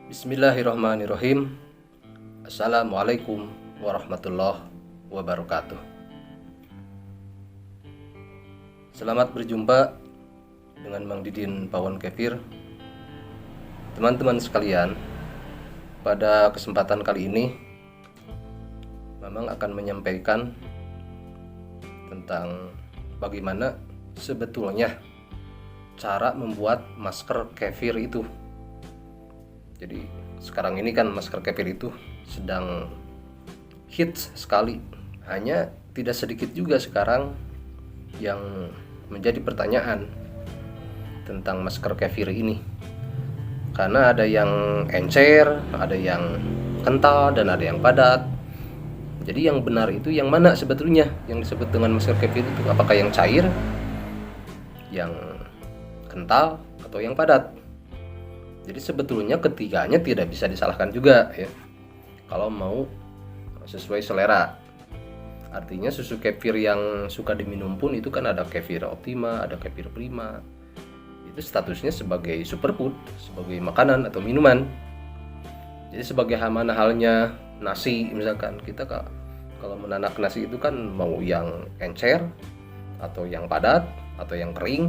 Bismillahirrahmanirrahim. Assalamualaikum warahmatullahi wabarakatuh. Selamat berjumpa dengan Mang Didin Pawon Kefir. Teman-teman sekalian, pada kesempatan kali ini Mamang akan menyampaikan tentang bagaimana sebetulnya cara membuat masker kefir itu. Jadi sekarang ini kan masker kefir itu sedang hits sekali. Hanya tidak sedikit juga sekarang yang menjadi pertanyaan tentang masker kefir ini. Karena ada yang encer, ada yang kental, dan ada yang padat. Jadi yang benar itu yang mana sebetulnya yang disebut dengan masker kefir itu? Apakah yang cair, yang kental, atau yang padat? Jadi sebetulnya ketiganya tidak bisa disalahkan juga ya, kalau mau sesuai selera. Artinya susu kefir yang suka diminum pun itu kan ada kefir optima, ada kefir prima. Itu statusnya sebagai superfood, sebagai makanan atau minuman. Jadi sebagai mana halnya nasi, misalkan kita kalau menanak nasi itu kan mau yang encer, atau yang padat, atau yang kering,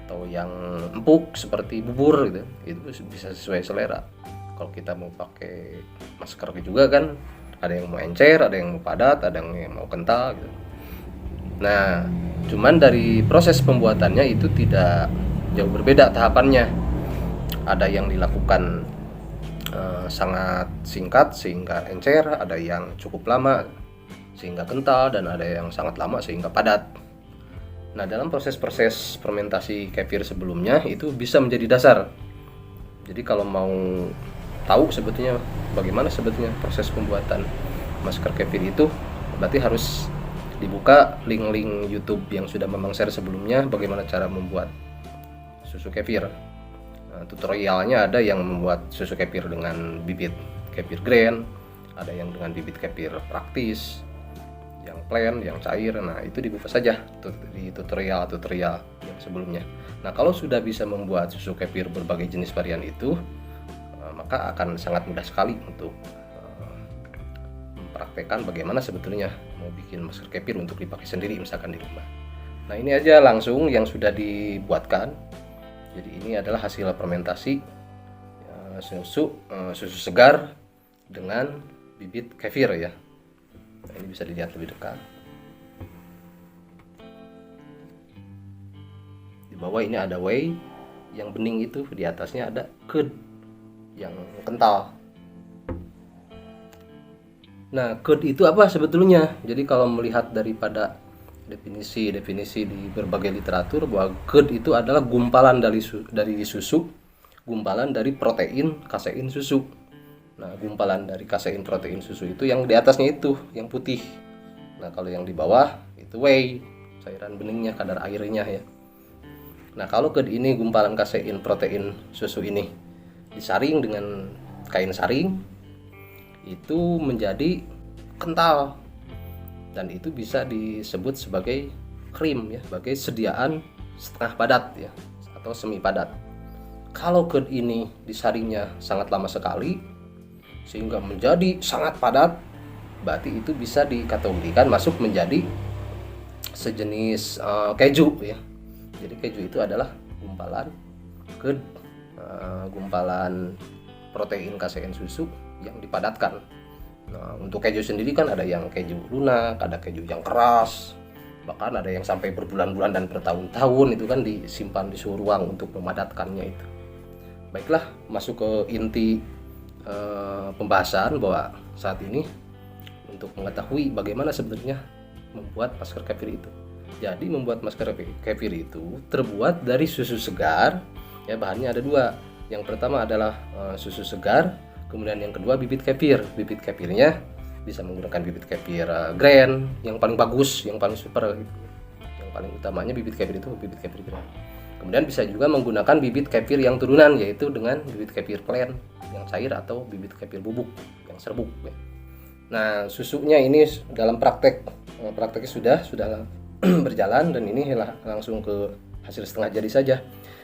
atau yang empuk seperti bubur gitu, itu bisa sesuai selera. Kalau kita mau pakai masker juga kan ada yang mau encer, ada yang mau padat, ada yang mau kental gitu. Nah, cuman dari proses pembuatannya itu tidak jauh berbeda tahapannya. Ada yang dilakukan sangat singkat sehingga encer, ada yang cukup lama sehingga kental, dan ada yang sangat lama sehingga padat. Nah, dalam proses-proses fermentasi kefir sebelumnya itu bisa menjadi dasar. Jadi kalau mau tahu sebetulnya bagaimana sebetulnya proses pembuatan masker kefir itu, berarti harus dibuka link-link YouTube yang sudah Mamang share sebelumnya, bagaimana cara membuat susu kefir. Nah, tutorialnya ada yang membuat susu kefir dengan bibit kefir grain, ada yang dengan bibit kefir praktis, yang plain, yang cair. Nah, itu dibuka saja di tutorial yang sebelumnya. Nah, kalau sudah bisa membuat susu kefir berbagai jenis varian itu, maka akan sangat mudah sekali untuk mempraktekkan bagaimana sebetulnya mau bikin masker kefir untuk dipakai sendiri misalkan di rumah. Nah, ini aja langsung yang sudah dibuatkan. Jadi ini adalah hasil fermentasi susu segar dengan bibit kefir ya. Nah, ini bisa dilihat lebih dekat. Di bawah ini ada whey yang bening itu, di atasnya ada curd yang kental. Nah, curd itu apa sebetulnya? Jadi kalau melihat daripada definisi di berbagai literatur, bahwa curd itu adalah gumpalan dari susu, gumpalan dari protein kasein susu. Nah, gumpalan dari kasein protein susu itu yang di atasnya itu yang putih. Nah, kalau yang di bawah itu whey, cairan beningnya, kadar airnya ya. Nah, kalau curd ini gumpalan kasein protein susu ini disaring dengan kain saring, itu menjadi kental, dan itu bisa disebut sebagai krim ya, sebagai sediaan setengah padat ya, atau semi padat. Kalau curd ini disaringnya sangat lama sekali sehingga menjadi sangat padat, berarti itu bisa dikategorikan masuk menjadi sejenis keju ya. Jadi keju itu adalah gumpalan curd, gumpalan protein kasein susu yang dipadatkan. Nah, untuk keju sendiri kan ada yang keju lunak, ada keju yang keras, bahkan ada yang sampai berbulan-bulan dan bertahun-tahun itu kan disimpan di suhu ruang untuk memadatkannya itu. Baiklah, masuk ke inti pembahasan bahwa saat ini untuk mengetahui bagaimana sebenarnya membuat masker kefir itu. Jadi membuat masker kefir itu terbuat dari susu segar ya, bahannya ada dua. Yang pertama adalah susu segar, kemudian yang kedua bibit kefir. Bibit kefirnya bisa menggunakan bibit kefir grain yang paling bagus, yang paling super gitu. Yang paling utamanya bibit kefir itu bibit kefir grain. Kemudian bisa juga menggunakan bibit kefir yang turunan, yaitu dengan bibit kefir plain yang cair atau bibit kefir bubuk yang serbuk. Nah, susunya ini dalam prakteknya sudah berjalan, dan ini langsung ke hasil setengah jadi saja.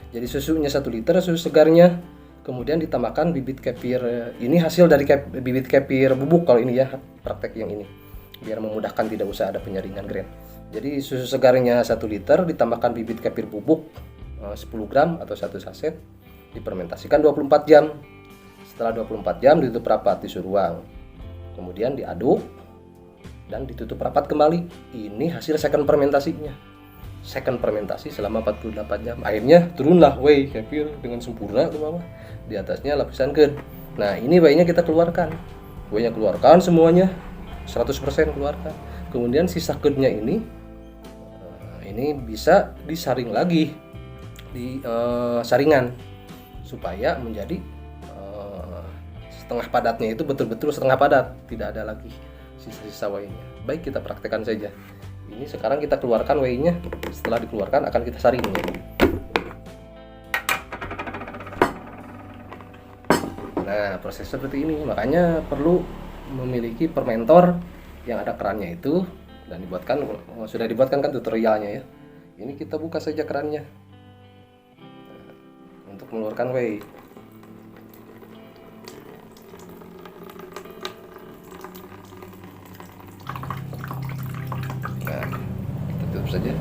Jadi susunya 1 liter susu segarnya, kemudian ditambahkan bibit kefir. Ini hasil dari bibit kefir bubuk kalau ini ya, praktek yang ini, biar memudahkan tidak usah ada penyaringan grain. Jadi susu segarnya 1 liter ditambahkan bibit kefir bubuk 10 gram atau 1 saset, difermentasikan 24 jam. Setelah 24 jam ditutup rapat di suhu ruang, kemudian diaduk dan ditutup rapat kembali. Ini hasil second fermentasinya. Second fermentasi selama 48 jam. Akhirnya turunlah whey kefir dengan sempurna ke bawah. Di atasnya lapisan curd. Nah, ini whey-nya kita keluarkan. Whey-nya keluarkan semuanya, 100% keluarkan. Kemudian sisa curd-nya ini bisa disaring lagi di saringan supaya menjadi setengah padatnya itu betul-betul setengah padat, tidak ada lagi sisa-sisa whey-nya. Baik, kita praktekkan saja. Ini sekarang kita keluarkan whey-nya. Setelah dikeluarkan akan kita saring. Nah, proses seperti ini, makanya perlu memiliki fermentor yang ada kerannya itu, dan sudah dibuatkan kan tutorialnya ya. Ini kita buka saja kerannya untuk mengeluarkan whey. Saja.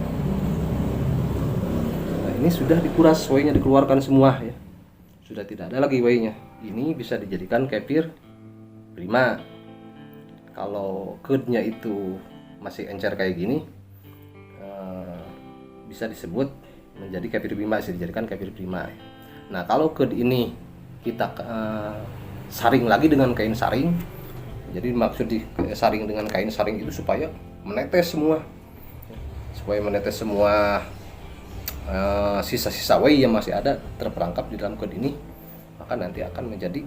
Nah, ini sudah dikuras whey-nya, dikeluarkan semua ya. Sudah tidak ada lagi whey-nya. Ini bisa dijadikan kefir prima. Kalau curd-nya itu masih encer kayak gini, bisa disebut menjadi kefir prima, bisa dijadikan kefir prima. Nah, kalau curd ini kita saring lagi dengan kain saring. Jadi maksud disaring dengan kain saring itu supaya menetes semua. Sisa-sisa whey yang masih ada terperangkap di dalam curd ini, maka nanti akan menjadi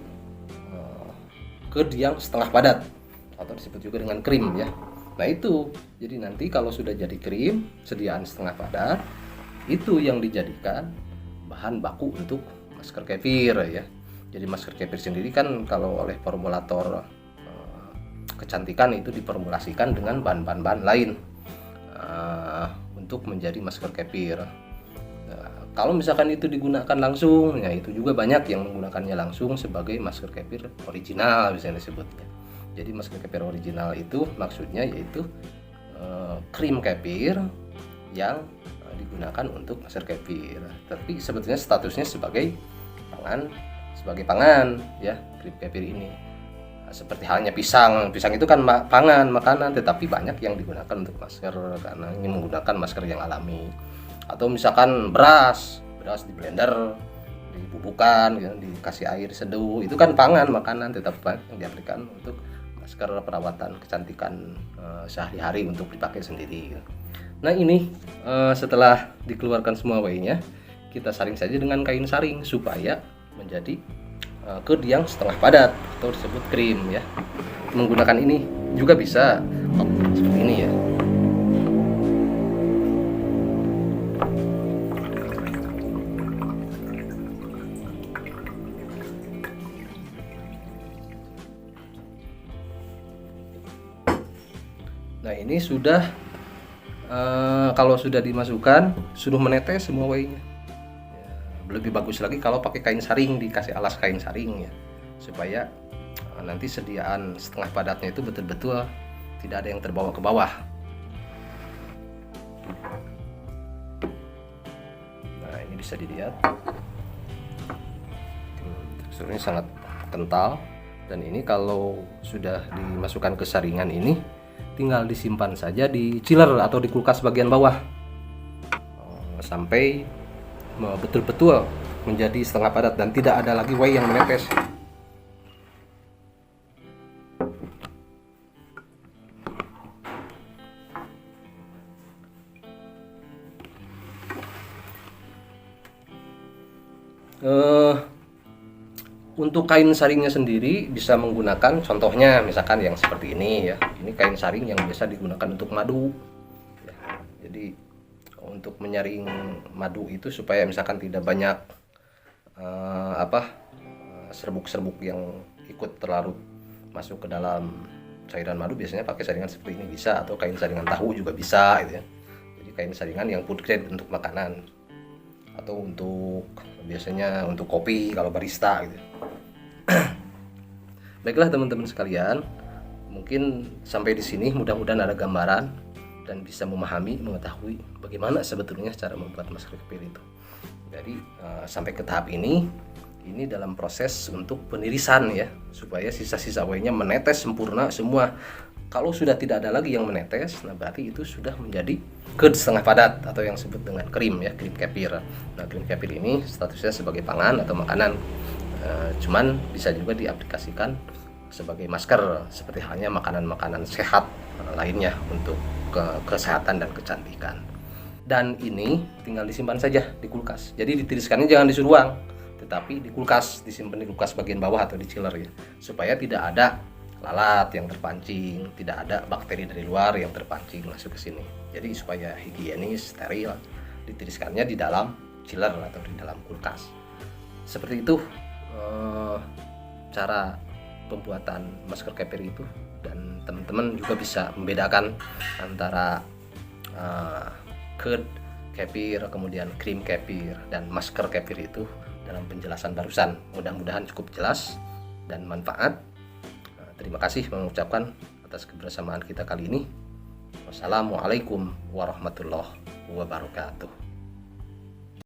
curd yang setengah padat atau disebut juga dengan krim ya. Nah itu, jadi nanti kalau sudah jadi krim sediaan setengah padat, itu yang dijadikan bahan baku untuk masker kefir ya. Jadi masker kefir sendiri kan kalau oleh formulator kecantikan itu diformulasikan dengan bahan-bahan lain untuk menjadi masker kefir. Nah, kalau misalkan itu digunakan langsung, ya itu juga banyak yang menggunakannya langsung sebagai masker kefir original bisa disebutnya. Jadi masker kefir original itu maksudnya yaitu krim kefir yang digunakan untuk masker kefir. Tapi sebetulnya statusnya sebagai pangan ya, krim kefir ini. Seperti halnya pisang itu kan pangan, makanan, tetapi banyak yang digunakan untuk masker karena ingin menggunakan masker yang alami. Atau misalkan beras di blender, dibubukkan, ya, dikasih air seduh, itu kan pangan, makanan, tetapi yang diaplikasikan untuk masker perawatan kecantikan sehari-hari untuk dipakai sendiri. Nah ini setelah dikeluarkan semua whey-nya, kita saring saja dengan kain saring supaya menjadi curd yang setengah padat atau disebut krim ya. Menggunakan ini juga bisa seperti ini ya. Nah ini sudah kalau sudah dimasukkan sudah menetes semua whey-nya. Lebih bagus lagi kalau pakai kain saring, dikasih alas kain saring ya, supaya nanti sediaan setengah padatnya itu betul-betul tidak ada yang terbawa ke bawah. Nah ini bisa dilihat teksturnya sangat kental, dan ini kalau sudah dimasukkan ke saringan ini tinggal disimpan saja di chiller atau di kulkas bagian bawah sampai betul-betul menjadi setengah padat dan tidak ada lagi whey yang menetes. Untuk kain saringnya sendiri bisa menggunakan, contohnya misalkan yang seperti ini ya, ini kain saring yang biasa digunakan untuk madu ya. Jadi untuk menyaring madu itu supaya misalkan tidak banyak serbuk-serbuk yang ikut terlarut masuk ke dalam cairan madu, biasanya pakai saringan seperti ini bisa, atau kain saringan tahu juga bisa gitu ya. Jadi kain saringan yang food grade untuk makanan. atau untuk biasanya untuk kopi kalau barista gitu. Baiklah teman-teman sekalian, mungkin sampai di sini mudah-mudahan ada gambaran dan bisa memahami, mengetahui bagaimana sebetulnya cara membuat masker kefir itu. Jadi sampai ke tahap ini dalam proses untuk penirisan ya, supaya sisa-sisa whey-nya menetes sempurna semua. Kalau sudah tidak ada lagi yang menetes, nah berarti itu sudah menjadi curd setengah padat atau yang disebut dengan krim ya, krim kefir. Nah, krim kefir ini statusnya sebagai pangan atau makanan, cuman bisa juga diaplikasikan sebagai masker seperti halnya makanan-makanan sehat lainnya untuk kesehatan dan kecantikan. Dan ini tinggal disimpan saja di kulkas. Jadi ditiriskannya jangan di ruang, tetapi di kulkas, disimpan di kulkas bagian bawah atau di chiller ya, supaya tidak ada lalat yang terpancing, tidak ada bakteri dari luar yang terpancing masuk ke sini. Jadi supaya higienis, steril, ditiriskannya di dalam chiller atau di dalam kulkas. Seperti itu cara pembuatan masker kefir itu, dan teman-teman juga bisa membedakan antara curd kefir, kemudian krim kefir, dan masker kefir itu dalam penjelasan barusan. Mudah-mudahan cukup jelas dan manfaat. Terima kasih mengucapkan atas kebersamaan kita kali ini. Wassalamualaikum warahmatullahi wabarakatuh.